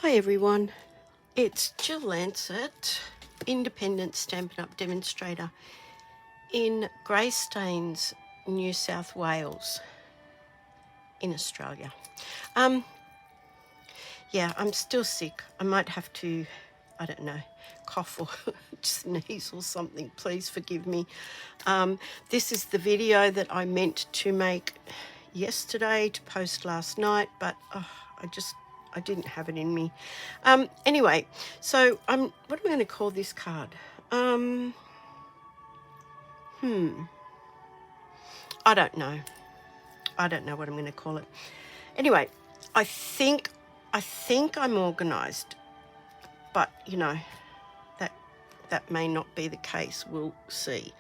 Hi everyone, it's Jill Lancet, independent Stampin' Up! Demonstrator in Greystanes, New South Wales in Australia. Yeah, I'm still sick. I might have to, I don't know, cough or sneeze or something. Please forgive me. This is the video that I meant to make yesterday to post last night, but I didn't have it in me. Anyway, so what am I going to call this card? I don't know. I don't know what I'm going to call it. Anyway, I think I'm organised, but you know, that may not be the case. We'll see.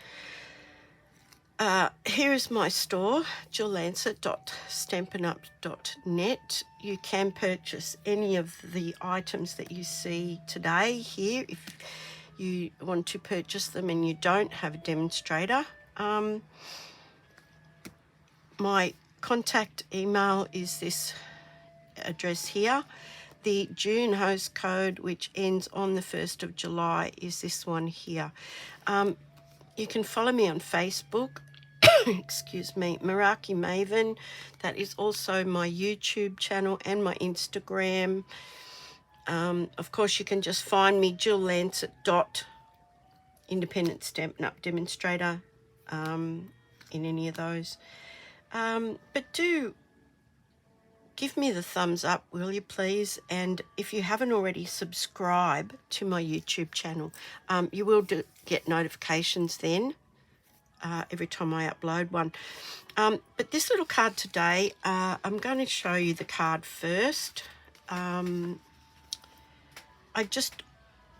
Here is my store, jilllancet.stampinup.net. You can purchase any of the items that you see today here if you want to purchase them and you don't have a demonstrator. My contact email is this address here. The June host code, which ends on the 1st of July, is this one here. You can follow me on Facebook. Excuse me, Meraki Maven. That is also my YouTube channel and my Instagram. Of course, you can just find me, Jill Lancet independent Stampin' Up! Demonstrator in any of those. But do give me the thumbs up, will you please? And if you haven't already, subscribe to my YouTube channel. You will get notifications then every time I upload one. But this little card today, I'm going to show you the card first. I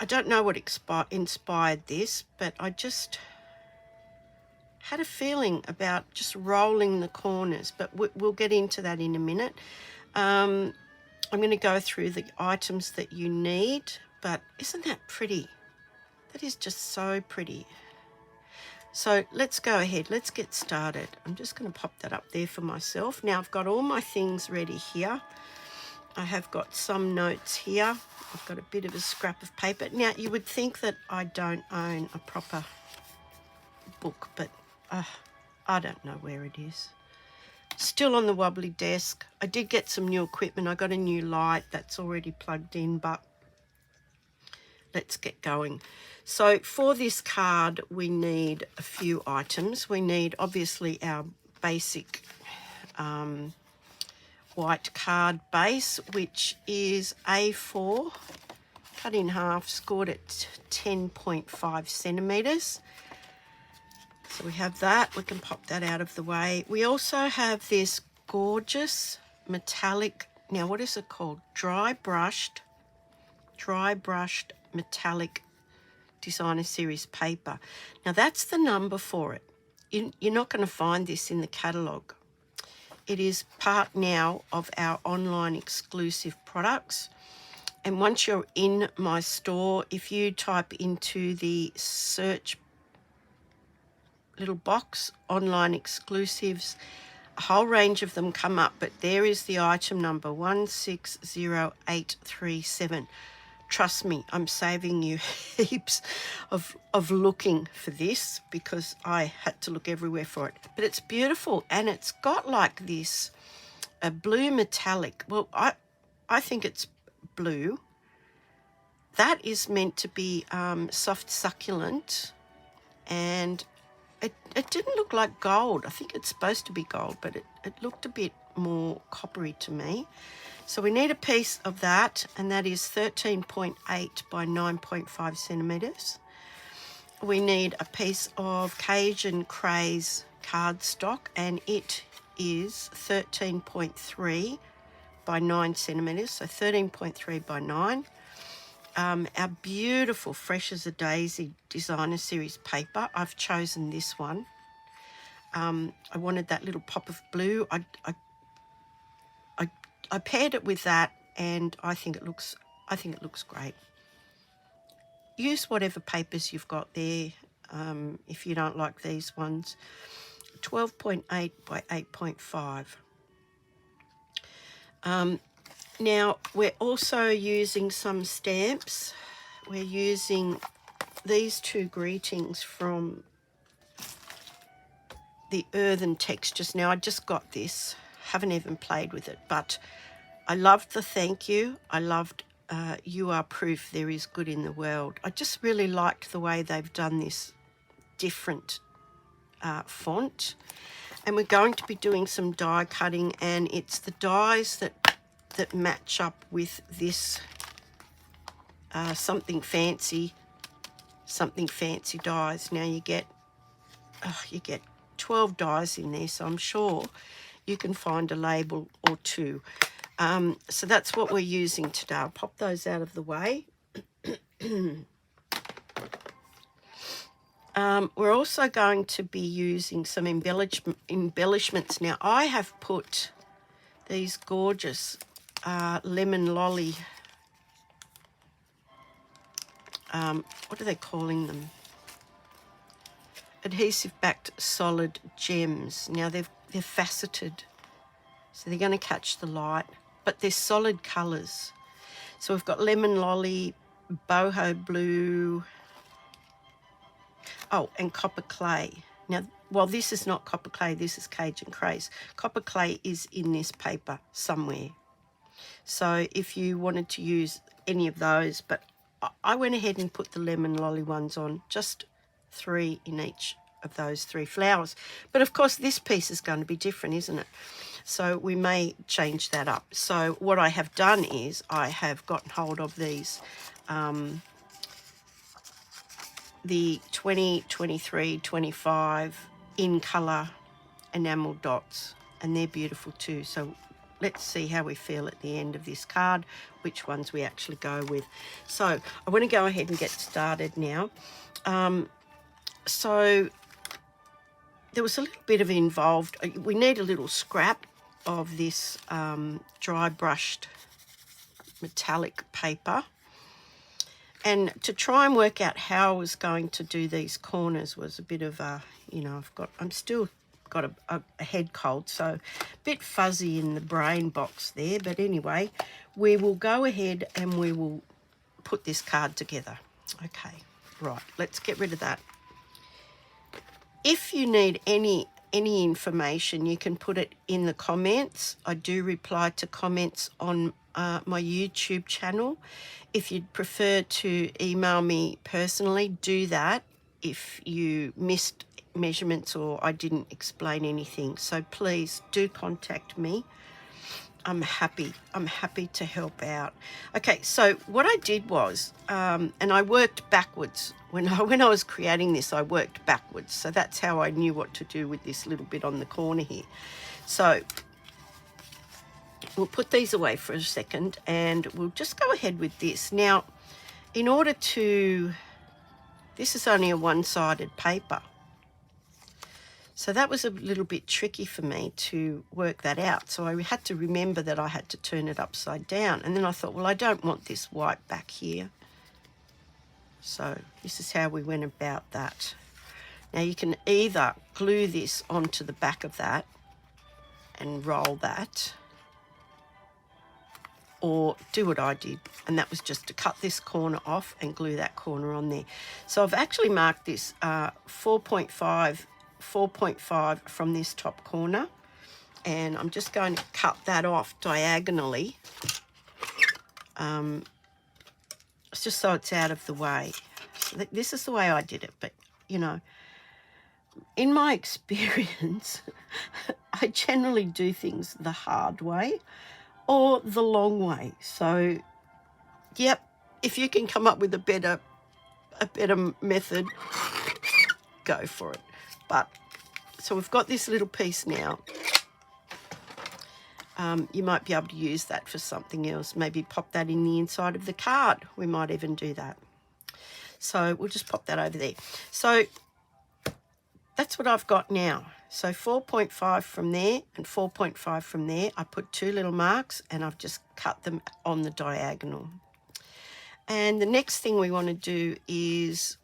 don't know what inspired this, but I just had a feeling about just rolling the corners, but we'll get into that in a minute. I'm going to go through the items that you need, but isn't that pretty? That is just so pretty. So let's go ahead, let's get started. I'm just going to pop that up there for myself. Now I've got all my things ready here. I have got some notes here. I've got a bit of a scrap of paper. Now you would think that I don't own a proper book, but I don't know where it is. Still on the wobbly desk. I did get some new equipment. I got a new light that's already plugged in, but let's get going. So for this card, we need a few items. We need obviously our basic white card base, which is A4, cut in half, scored at 10.5 centimetres. So we have that. We can pop that out of the way. We also have this gorgeous metallic, now what is it called? Dry brushed metallic designer series paper. Now that's the number for it. You're not going to find this in the catalogue. It is part now of our online exclusive products. And once you're in my store, if you type into the search little box, online exclusives, a whole range of them come up, but there is the item number 160837. Trust me, I'm saving you heaps of looking for this because I had to look everywhere for it. But it's beautiful, and it's got like this a blue metallic. Well, I think it's blue. That is meant to be soft succulent, and it didn't look like gold. I think it's supposed to be gold, but it looked a bit more coppery to me. So we need a piece of that, and that is 13.8 by 9.5 centimetres. We need a piece of Cajun Craze cardstock, and it is 13.3 by 9 centimetres, so 13.3 by 9. Our beautiful Fresh as a Daisy designer series paper. I've chosen this one. I wanted that little pop of blue. I paired it with that, and I think it looks great. Use whatever papers you've got there. If you don't like these ones, 12.8 by 8.5. Now, we're also using some stamps. We're using these two greetings from the Earthen Textures. Now, I just got this, haven't even played with it, but I loved the thank you. I loved you are proof there is good in the world. I just really liked the way they've done this different font. And we're going to be doing some die cutting, and it's the dies that match up with this something fancy dies. Now you get 12 dies in there, so I'm sure you can find a label or two. So that's what we're using today. I'll pop those out of the way. We're also going to be using some embellishments. Now, I have put these gorgeous lemon lolly, what are they calling them? Adhesive backed solid gems. Now, they're faceted, so they're going to catch the light, but they're solid colours. So we've got lemon lolly, boho blue, oh, and copper clay. Now, well, this is not copper clay, this is Cajun Craze. Copper clay is in this paper somewhere. So if you wanted to use any of those, but I went ahead and put the lemon lolly ones on, just 3 in each of those 3 flowers. But of course, this piece is going to be different, isn't it? So we may change that up. So what I have done is I have gotten hold of these, the 20, 23, 25 in colour enamel dots, and they're beautiful too. So let's see how we feel at the end of this card, which ones we actually go with. So I want to go ahead and get started now. So there was a little bit of involved. We need a little scrap of this dry brushed metallic paper. And to try and work out how I was going to do these corners was a bit of a, I'm still got a head cold, so a bit fuzzy in the brain box there. But anyway, we will go ahead and we will put this card together. Okay, right, let's get rid of that. If you need any information, you can put it in the comments. I do reply to comments on my YouTube channel. If you'd prefer to email me personally, do that if you missed measurements or I didn't explain anything. So please do contact me. I'm happy to help out. Okay, so what I did was, and I worked backwards. When I was creating this, I worked backwards. So that's how I knew what to do with this little bit on the corner here. So we'll put these away for a second and we'll just go ahead with this. Now, in order to, this is only a one-sided paper. So that was a little bit tricky for me to work that out. So I had to remember that I had to turn it upside down. And then I thought, well, I don't want this white back here. So this is how we went about that. Now you can either glue this onto the back of that and roll that, or do what I did, and that was just to cut this corner off and glue that corner on there. So I've actually marked this 4.5 from this top corner, and I'm just going to cut that off diagonally, just so it's out of the way. So this is the way I did it, but in my experience, I generally do things the hard way or the long way. So, yep, if you can come up with a better method, go for it. But so we've got this little piece now. You might be able to use that for something else. Maybe pop that in the inside of the card. We might even do that. So we'll just pop that over there. So that's what I've got now. So 4.5 from there and 4.5 from there. I put 2 little marks and I've just cut them on the diagonal. And the next thing we want to do is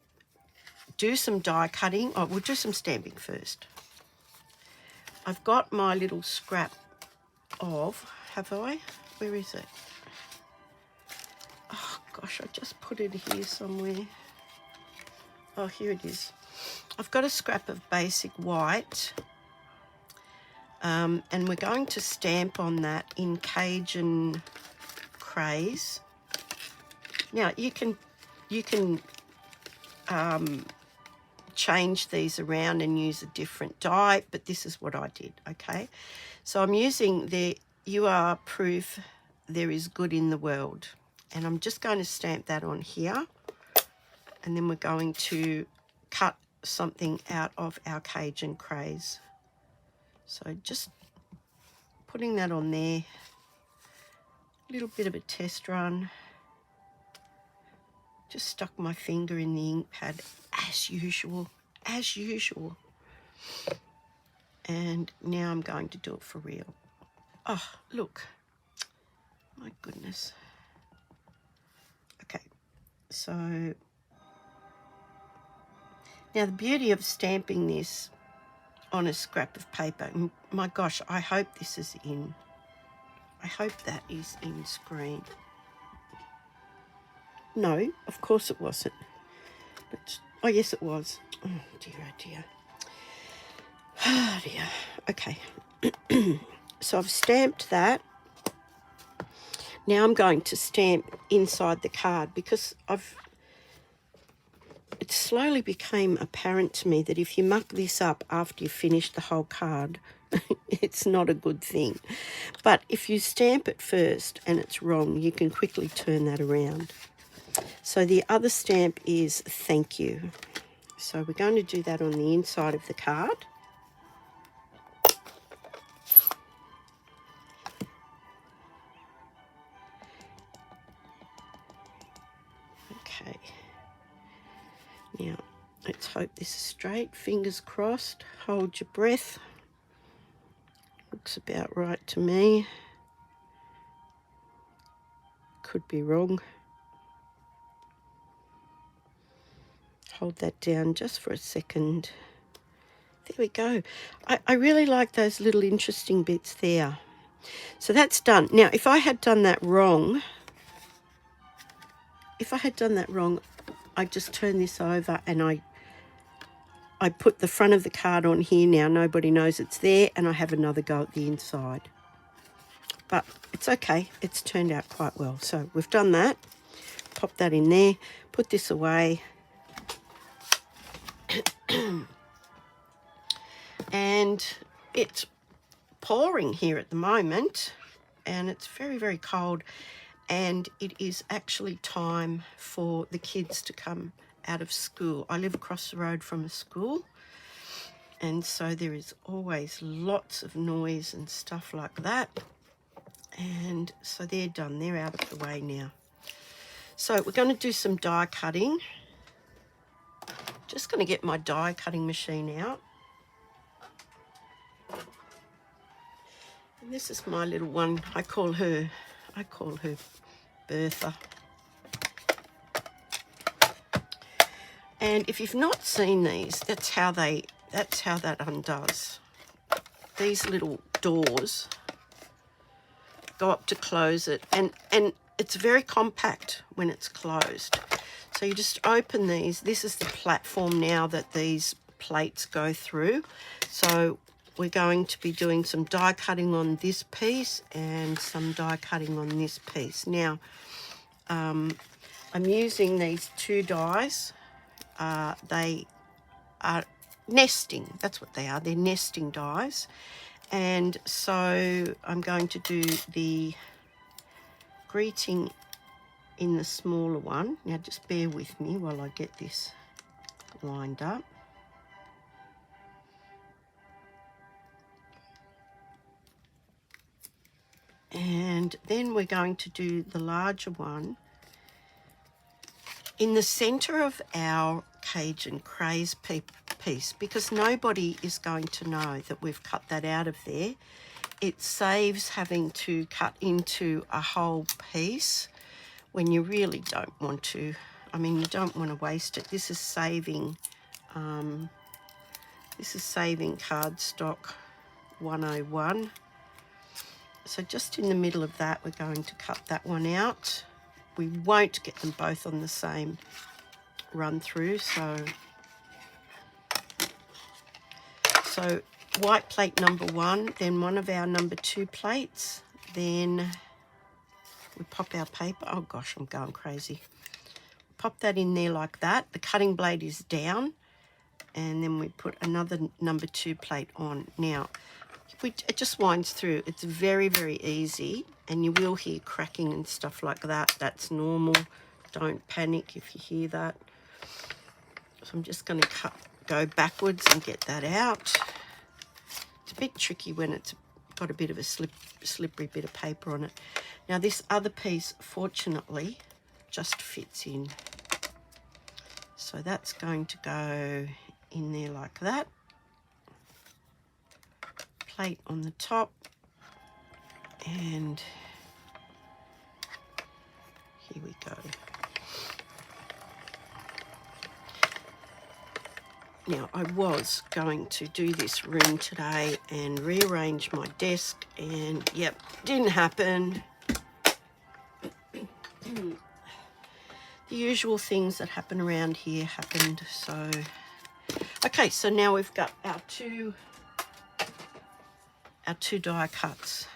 do some die cutting. Oh, we'll do some stamping first. I've got my little scrap of, have I? Where is it? gosh, I just put it here somewhere. Oh, here it is. I've got a scrap of basic white, and we're going to stamp on that in Cajun Craze. Now you can change these around and use a different dye, but this is what I did. Okay, so I'm using the "You Are Proof There Is Good in the World," and I'm just going to stamp that on here, and then we're going to cut something out of our Cajun Craze. So just putting that on there, a little bit of a test run. Just stuck my finger in the ink pad as usual. And now I'm going to do it for real. Oh, look. My goodness. Okay, so now the beauty of stamping this on a scrap of paper, my gosh, I hope this is in. I hope that is in screen. No, of course it wasn't. But, oh, yes, it was. Oh, dear, oh, dear. Oh, dear. Okay. So I've stamped that. Now I'm going to stamp inside the card because it slowly became apparent to me that if you muck this up after you finish the whole card, it's not a good thing. But if you stamp it first and it's wrong, you can quickly turn that around. So the other stamp is thank you. So we're going to do that on the inside of the card. Okay. Now, let's hope this is straight. Fingers crossed. Hold your breath. Looks about right to me. Could be wrong. Hold that down just for a second. There we go. I really like those little interesting bits there. So that's done. Now, if I had done that wrong, I just turn this over and I put the front of the card on here now. Nobody knows it's there, and I have another go at the inside. But it's okay. It's turned out quite well. So we've done that. Pop that in there. Put this away. And it's pouring here at the moment, and it's very, very cold, and it is actually time for the kids to come out of school. I live across the road from a school, and so there is always lots of noise and stuff like that. And so they're done. They're out of the way now. So we're going to do some die cutting. Just going to get my die cutting machine out. And this is my little one. I call her Bertha. And if you've not seen these, that's how that undoes. These little doors go up to close it, and it's very compact when it's closed. So you just open these. This is the platform now that these plates go through. So we're going to be doing some die cutting on this piece and some die cutting on this piece. Now, I'm using these two dies. They are nesting. That's what they are. They're nesting dies. And so I'm going to do the greeting in the smaller one. Now just bear with me while I get this lined up. And then we're going to do the larger one in the center of our Cajun Craze piece, because nobody is going to know that we've cut that out of there. It saves having to cut into a whole piece when you really don't want to. I mean, you don't want to waste it. This is saving cardstock 101. So just in the middle of that, we're going to cut that one out. we won't get them both on the same run through. So white plate number 1, then one of our number 2 plates, then we pop our paper. Oh gosh, I'm going crazy. Pop that in there like that. The cutting blade is down, and then we put another number 2 plate on. Now, it just winds through. It's very, very easy, and you will hear cracking and stuff like that. That's normal. Don't panic if you hear that. So I'm just going to go backwards and get that out. It's a bit tricky when it's got a bit of a slippery bit of paper on it. Now this other piece, fortunately, just fits in. So that's going to go in there like that. Plate on the top, and here we go. Now I was going to do this room today and rearrange my desk, and yep, didn't happen. The usual things that happen around here happened. So okay, so now we've got our two die cuts,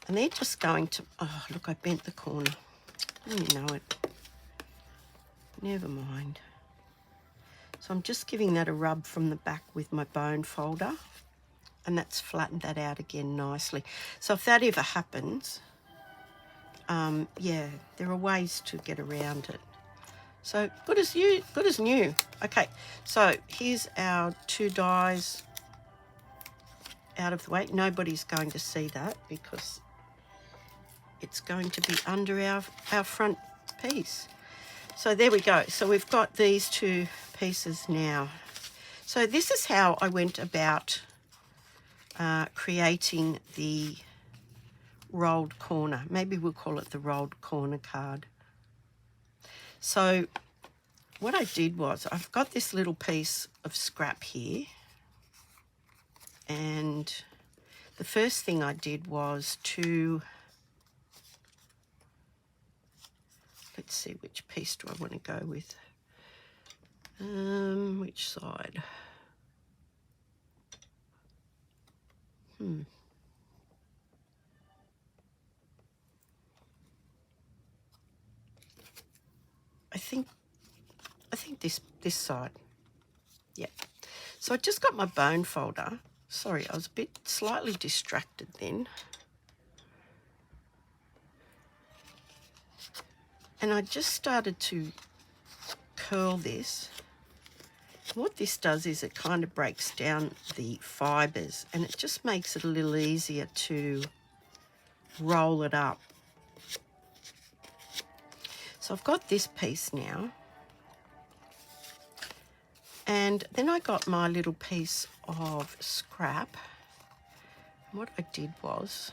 and they're just going to, oh look, I bent the corner. You know it. Never mind. So I'm just giving that a rub from the back with my bone folder, and that's flattened that out again nicely. So if that ever happens, yeah, there are ways to get around it. So good as new. Okay, so here's our 2 dies out of the way. Nobody's going to see that because it's going to be under our front piece. So there we go. So we've got these 2 pieces now. So this is how I went about creating the rolled corner. Maybe we'll call it the rolled corner card. So what I did was, I've got this little piece of scrap here, and the first thing I did was to, let's see, which piece do I want to go with? Which side? I think this side. Yeah. So I just got my bone folder. Sorry, I was a bit slightly distracted then. And I just started to curl this. What this does is it kind of breaks down the fibres, and it just makes it a little easier to roll it up. So I've got this piece now. And then I got my little piece of scrap. What I did was,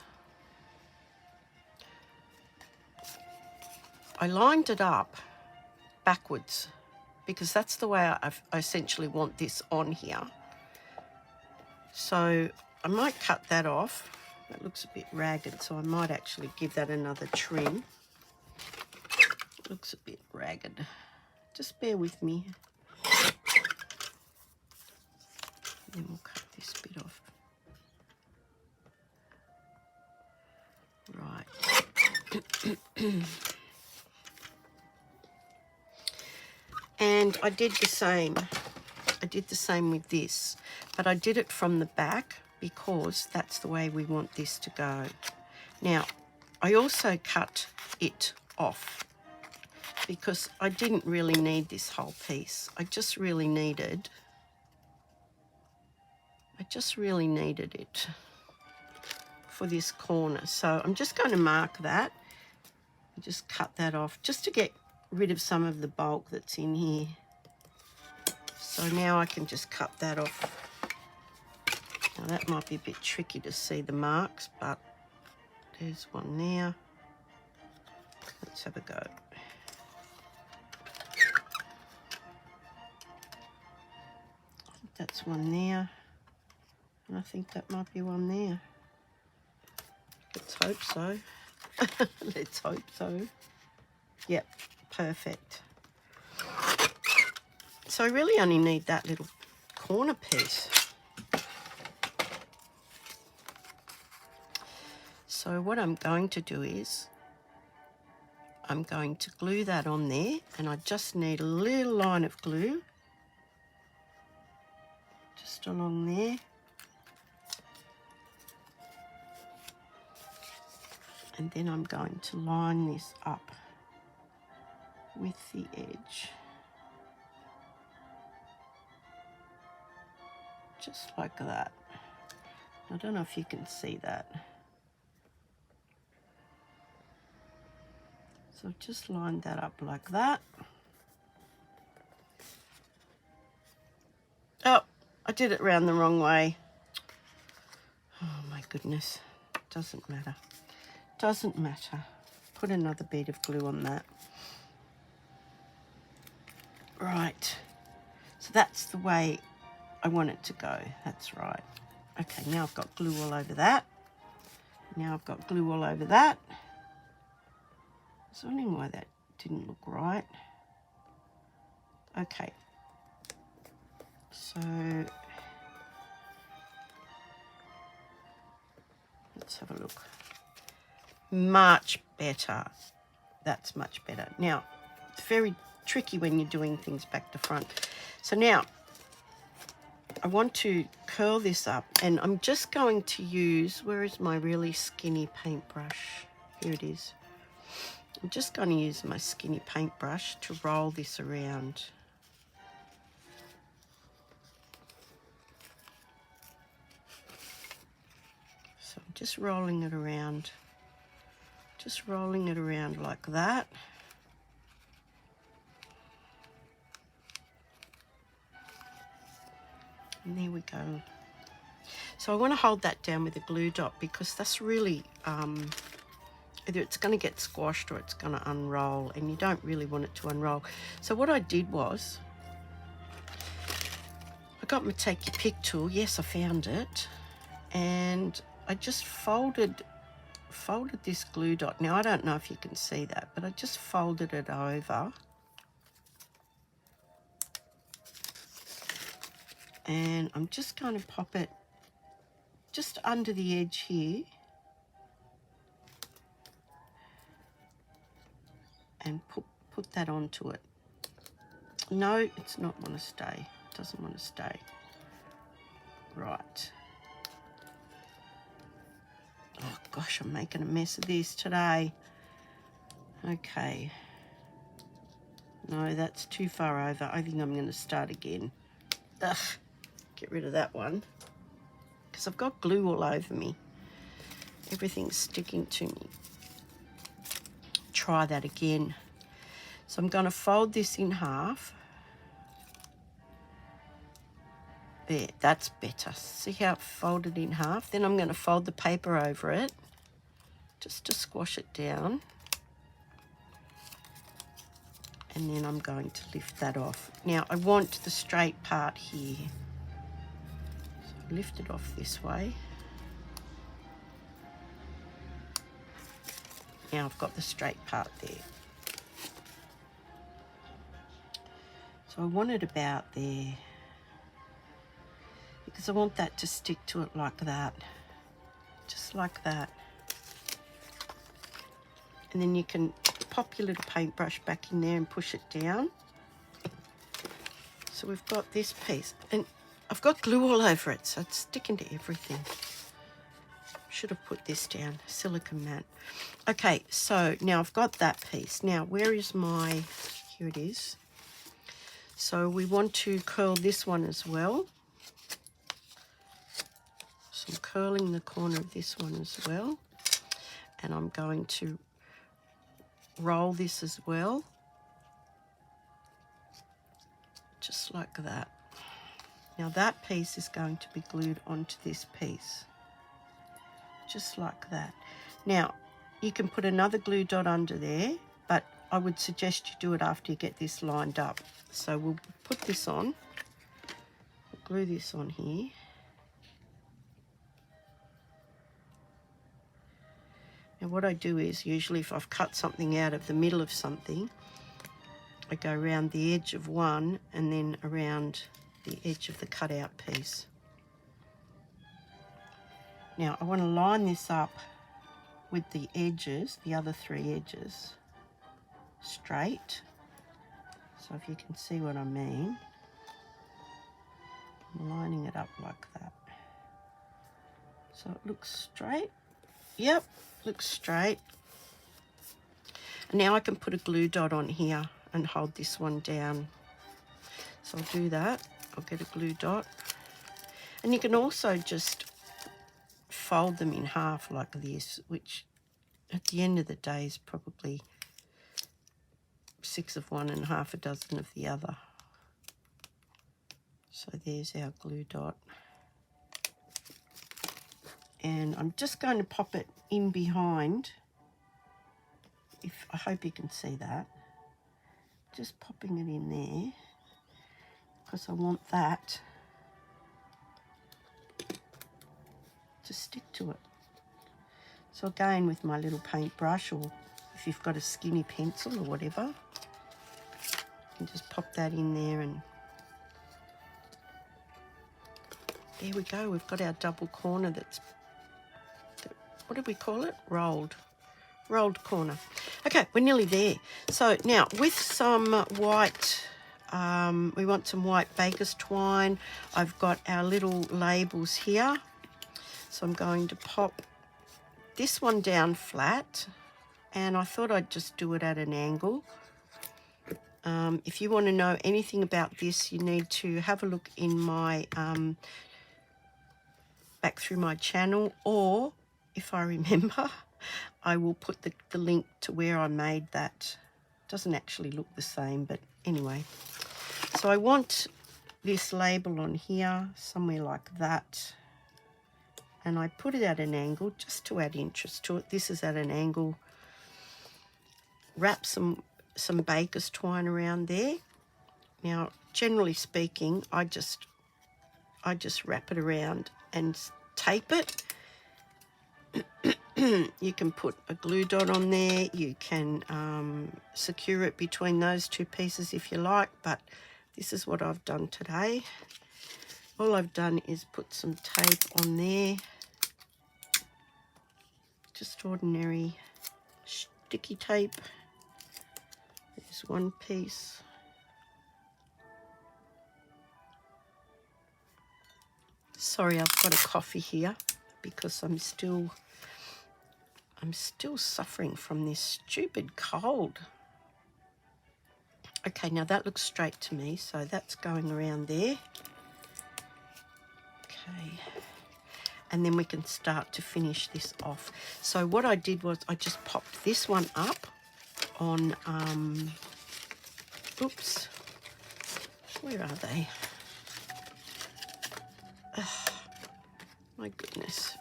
I lined it up backwards, because that's the way I essentially want this on here. So I might cut that off. That looks a bit ragged, so I might actually give that another trim. It looks a bit ragged. Just bear with me. Then we'll cut this bit off. Right. And I did the same. I did the same with this, but I did it from the back because that's the way we want this to go. Now, I also cut it off because I didn't really need this whole piece. I just really needed it for this corner. So I'm just going to mark that and just cut that off just to get rid of some of the bulk that's in here. So now I can just cut that off. Now that might be a bit tricky to see the marks, but there's one there. Let's have a go. That's one there. And I think that might be one there. Let's hope so. Let's hope so. Yep, perfect. So I really only need that little corner piece. So what I'm going to do is I'm going to glue that on there, and I just need a little line of glue just along there. And then I'm going to line this up with the edge. Just like that. I don't know if you can see that. So just line that up like that. Oh, I did it round the wrong way. Oh my goodness. Doesn't matter. Doesn't matter. Put another bead of glue on that. Right. So that's the way I want it to go. That's right. Okay, now I've got glue all over that. Now I've got glue all over that. I was wondering why that didn't look right. Okay. So let's have a look. Much better. That's much better. Now, it's very tricky when you're doing things back to front. So now I want to curl this up, and I'm just going to use, where is my really skinny paintbrush? Here it is. I'm just going to use my skinny paintbrush to roll this around. So I'm just rolling it around. Just rolling it around like that. And there we go. So I want to hold that down with a glue dot, because that's really, either it's going to get squashed or it's going to unroll, and you don't really want it to unroll. So what I did was, I got my Take Your Pick tool. Yes, I found it. And I just folded this glue dot. Now, I don't know if you can see that, but I just folded it over. And I'm just going to pop it just under the edge here. And put that onto it. No, it's not want to stay. It doesn't want to stay. Right. Oh gosh, I'm making a mess of this today. Okay. No, that's too far over. I think I'm going to start again. Ugh, get rid of that one. Because I've got glue all over me. Everything's sticking to me. Try that again. So I'm going to fold this in half. There, that's better. See how it folded in half? Then I'm going to fold the paper over it just to squash it down. And then I'm going to lift that off. Now I want the straight part here. So lift it off this way. Now I've got the straight part there. So I want it about there, because I want that to stick to it like that. Just like that. And then you can pop your little paintbrush back in there and push it down. So we've got this piece, and I've got glue all over it, so it's sticking to everything. Should have put this down, silicone mat. Okay, so now I've got that piece. Now, where is my, here it is. So we want to curl this one as well. So I'm curling the corner of this one as well. And I'm going to roll this as well. Just like that. Now that piece is going to be glued onto this piece. Just like that. Now, you can put another glue dot under there, but I would suggest you do it after you get this lined up. So we'll put this on, we'll glue this on here. Now what I do is usually if I've cut something out of the middle of something, I go around the edge of one and then around the edge of the cutout piece. Now I want to line this up with the edges, the other 3 edges, straight. So if you can see what I mean, I'm lining it up like that. So it looks straight. Yep, looks straight. And now I can put a glue dot on here and hold this one down. So I'll do that. I'll get a glue dot. And you can also just fold them in half like this, which at the end of the day is probably 6 of one and half a dozen of the other. So there's our glue dot. And I'm just going to pop it in behind. I hope you can see that. Just popping it in there because I want that to stick to it. So again, with my little paintbrush, or if you've got a skinny pencil or whatever, you can just pop that in there, and there we go. We've got our double corner that's, what do we call it? Rolled corner. Okay, we're nearly there. So now with some white, we want some white baker's twine. I've got our little labels here. So I'm going to pop this one down flat, and I thought I'd just do it at an angle. If you want to know anything about this, you need to have a look in my, back through my channel, or if I remember, I will put the link to where I made that. Doesn't actually look the same, but anyway. So I want this label on here, somewhere like that. And I put it at an angle just to add interest to it. This is at an angle. Wrap some baker's twine around there. Now, generally speaking, I just wrap it around and tape it. You can put a glue dot on there. You can secure it between those 2 pieces if you like, but this is what I've done today. All I've done is put some tape on there. Just ordinary sticky tape. There's one piece. Sorry, I've got a coffee here because I'm still suffering from this stupid cold. Okay, now that looks straight to me, so that's going around there. Okay. And then we can start to finish this off. So what I did was I just popped this one up on, oops, where are they? Oh, my goodness.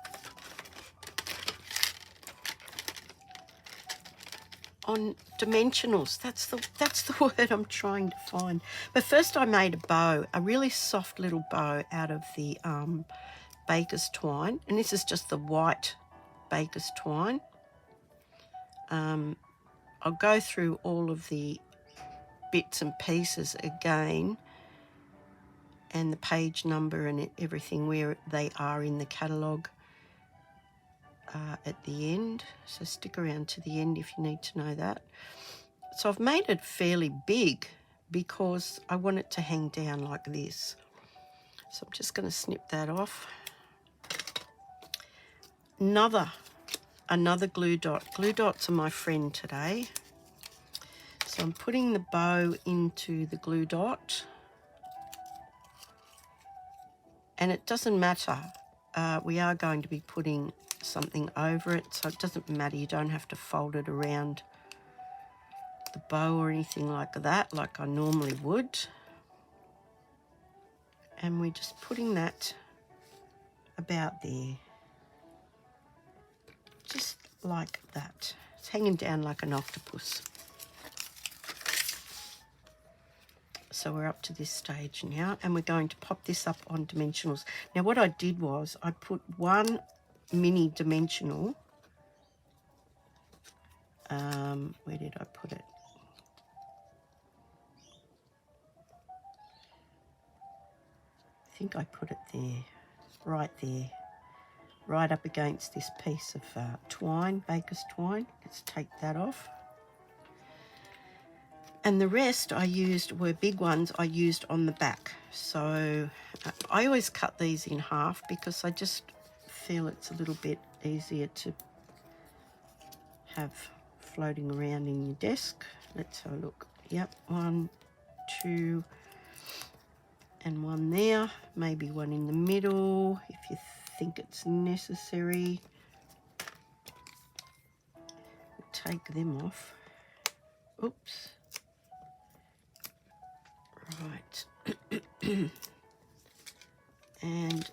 On dimensionals, that's the word I'm trying to find. But first I made a bow, a really soft little bow out of the baker's twine, and this is just the white baker's twine. I'll go through all of the bits and pieces again, and the page number and everything where they are in the catalogue at the end. So stick around to the end if you need to know that. So I've made it fairly big because I want it to hang down like this. So I'm just going to snip that off. Another glue dot. Glue dots are my friend today. So I'm putting the bow into the glue dot. And it doesn't matter. We are going to be putting something over it, so it doesn't matter. You don't have to fold it around the bow or anything like that, like I normally would. And we're just putting that about there. Just like that. It's hanging down like an octopus. So we're up to this stage now, and we're going to pop this up on dimensionals. Now what I did was I put one mini dimensional Where did I put it? I think I put it there, right there, right up against this piece of twine, baker's twine. Let's take that off. And the rest I used were big ones I used on the back. So I always cut these in half because I just feel it's a little bit easier to have floating around in your desk. Let's have a look. Yep, 1, 2, and one there. Maybe one in the middle if you think it's necessary. Take them off. Oops. Right. And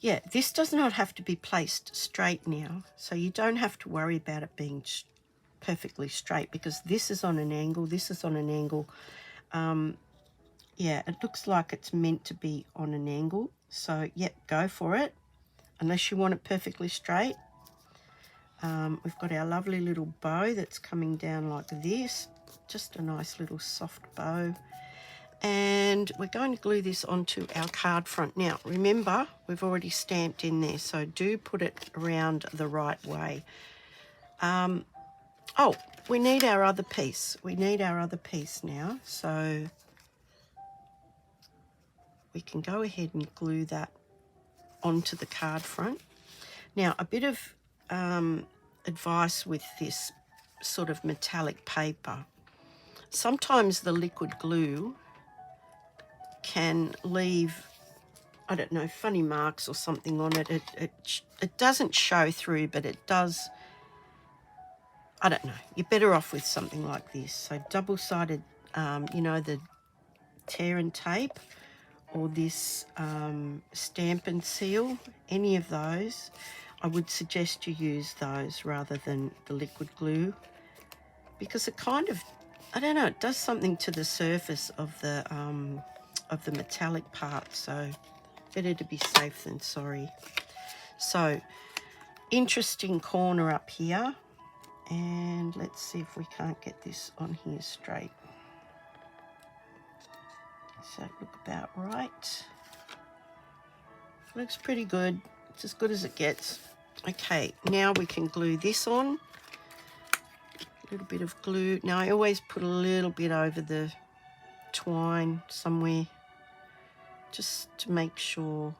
yeah, this does not have to be placed straight now, so you don't have to worry about it being perfectly straight because this is on an angle, this is on an angle. Yeah, it looks like it's meant to be on an angle, so yep, go for it, unless you want it perfectly straight. We've got our lovely little bow that's coming down like this, just a nice little soft bow. And we're going to glue this onto our card front. Now, remember, we've already stamped in there, so do put it around the right way. Oh, we need our other piece. We need our other piece now, so we can go ahead and glue that onto the card front. Now, a bit of advice with this sort of metallic paper. Sometimes the liquid glue can leave, I don't know, funny marks or something on it. It doesn't show through, but it does, I don't know. You're better off with something like this. So double-sided, you know, the tear and tape, or this stamp and seal, any of those, I would suggest you use those rather than the liquid glue, because it kind of, I don't know, it does something to the surface of the metallic part, so better to be safe than sorry. So interesting corner up here, and let's see if we can't get this on here straight. So look about right. Looks pretty good. It's as good as it gets. Okay, now we can glue this on. A little bit of glue. Now I always put a little bit over the twine somewhere, just to make sure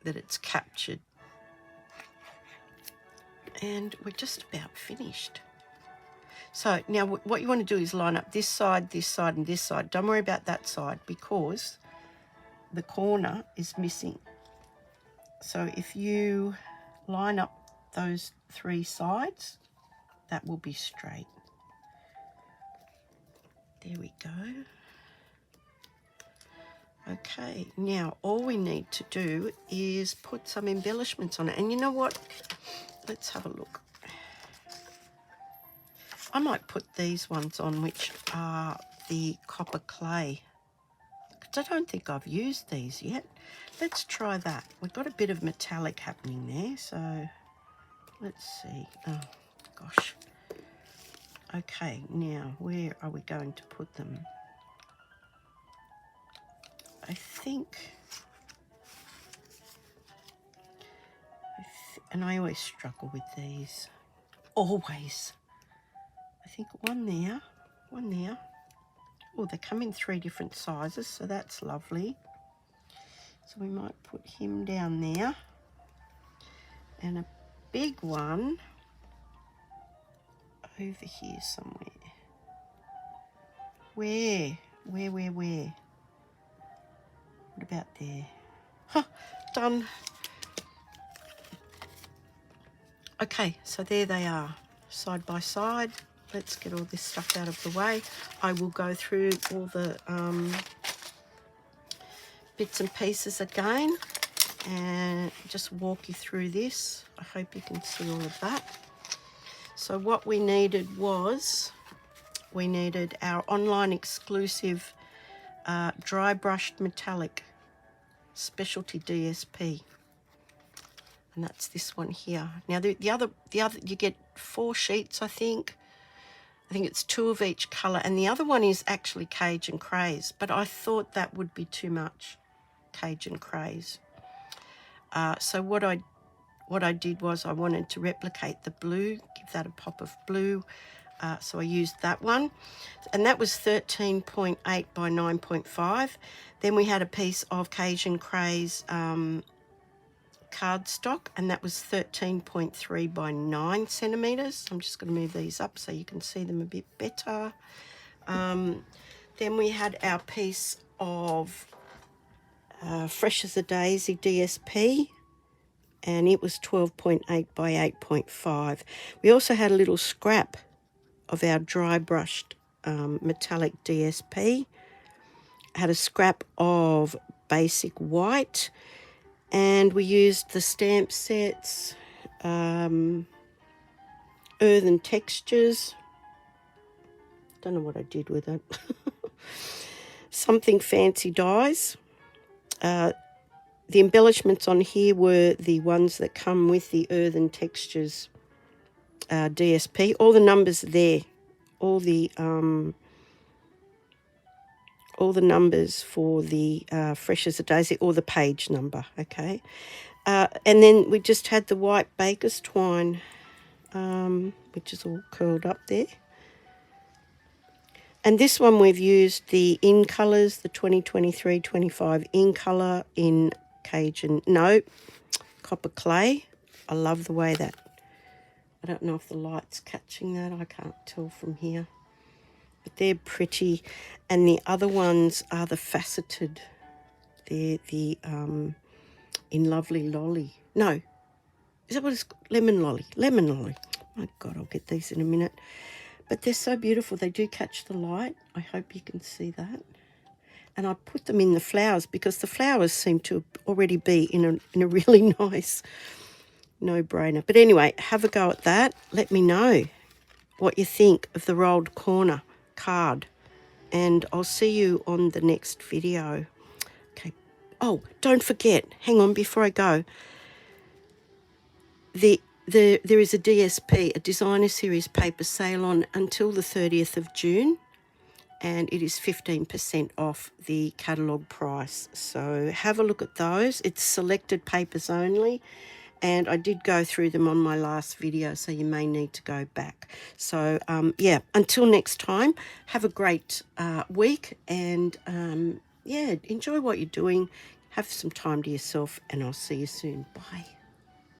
that it's captured. And we're just about finished. So now what you want to do is line up this side, and this side. Don't worry about that side because the corner is missing. So if you line up those 3 sides, that will be straight. There we go. Okay, now all we need to do is put some embellishments on it. And you know what? Let's have a look. I might put these ones on, which are the copper clay, because I don't think I've used these yet. Let's try that. We've got a bit of metallic happening there, so let's see. Oh, gosh. Okay, now where are we going to put them? I think, and I always struggle with these, always. I think one there. Oh, they come in 3 different sizes, so that's lovely. So we might put him down there, and a big one over here somewhere. Where? What about there? Huh, done. Okay, so there they are, side by side. Let's get all this stuff out of the way. I will go through all the bits and pieces again and just walk you through this. I hope you can see all of that. So what we needed was, we needed our online exclusive dry brushed metallic specialty DSP. and that's this one here. Now the other you get 4 sheets, I think. I think it's 2 of each colour, and the other one is actually Cajun Craze, but I thought that would be too much Cajun Craze. So what I did was I wanted to replicate the blue, give that a pop of blue. So I used that one, and that was 13.8 by 9.5. Then we had a piece of Cajun Craze cardstock, and that was 13.3 by 9 centimetres. I'm just going to move these up so you can see them a bit better. Then we had our piece of Fresh as a Daisy DSP, and it was 12.8 by 8.5. We also had a little scrap of our dry brushed metallic DSP. Had a scrap of basic white, and we used the stamp sets, Earthen Textures. Don't know what I did with it. Something Fancy Dies. The embellishments on here were the ones that come with the Earthen Textures DSP. All the numbers are there. All the numbers for the Fresh as a Daisy, or the page number, okay? And then we just had the white baker's twine, which is all curled up there. And this one we've used the in colours, the 2023-25 in colour in Copper Clay. I love the way that, I don't know if the light's catching that, I can't tell from here. But they're pretty, and the other ones are the faceted. They're the in Lovely Lolly. No, is that what it's called? Lemon Lolly. Lemon Lolly. My God, I'll get these in a minute. But they're so beautiful. They do catch the light. I hope you can see that. And I put them in the flowers because the flowers seem to already be in a really nice no-brainer. But anyway, have a go at that. Let me know what you think of the rolled corner card, and I'll see you on the next video. Okay. Oh, don't forget, hang on before I go. There is a DSP, a Designer Series paper sale on until the 30th of June, and it is 15% off the catalogue price. So have a look at those. It's selected papers only, and I did go through them on my last video, so you may need to go back. So, yeah, until next time, have a great week, and, yeah, enjoy what you're doing. Have some time to yourself, and I'll see you soon. Bye.